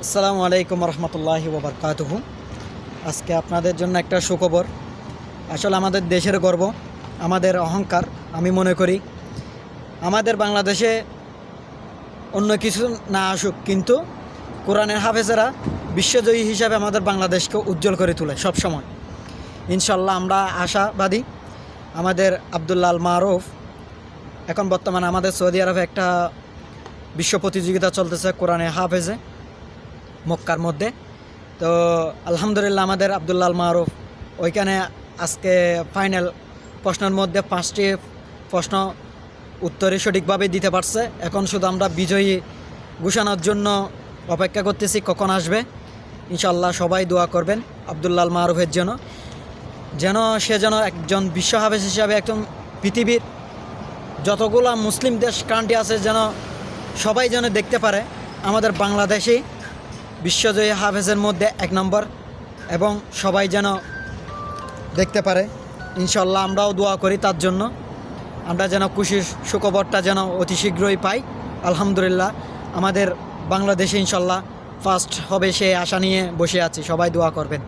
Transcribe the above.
আসসালামু আলাইকুম রহমতুল্লাহি ওবরকাতুহু। আজকে আপনাদের জন্য একটা সুখবর। আসলে আমাদের দেশের গর্ব, আমাদের অহংকার। আমি মনে করি আমাদের বাংলাদেশে অন্য কিছু না আসুক, কিন্তু কোরআনের হাফেজেরা বিশ্বজয়ী হিসাবে আমাদের বাংলাদেশকে উজ্জ্বল করে তোলে সবসময়। ইনশাল্লাহ আমরা আশাবাদী। আমাদের আব্দুল্লাহ আল মারুফ এখন বর্তমানে আমাদের সৌদি আরবে একটা বিশ্ব প্রতিযোগিতা চলতেছে কোরআনে হাফেজে মক্কার মধ্যে। তো আলহামদুলিল্লাহ আমাদের আব্দুল্লাহ আল মারুফ ওইখানে আজকে ফাইনাল প্রশ্নের মধ্যে 5টি প্রশ্ন উত্তরে সঠিকভাবে দিতে পারছে। এখন শুধু আমরা বিজয়ী ঘোষণার জন্য অপেক্ষা করতেছি কখন আসবে। ইনশাল্লাহ সবাই দোয়া করবেন আব্দুল্লাহ আল মারুফের জন্য, সে যেন একজন বিশ্ব হাফেজ হিসাবে একদম পৃথিবীর যতগুলো মুসলিম দেশ কান্ট্রি আছে সবাই যেন দেখতে পারে আমাদের বাংলাদেশি বিশ্বজয়ী হাফেজের মধ্যে 1 নম্বর, এবং সবাই যেন দেখতে পারে। ইনশাল্লাহ আমরাও দোয়া করি তার জন্য, আমরা যেন খুশির সুখবরটা যেন অতি শীঘ্রই পাই। আলহামদুলিল্লাহ আমাদের বাংলাদেশে ইনশাল্লাহ ফার্স্ট হবে, সে আশা নিয়ে বসে আছি। সবাই দোয়া করবেন।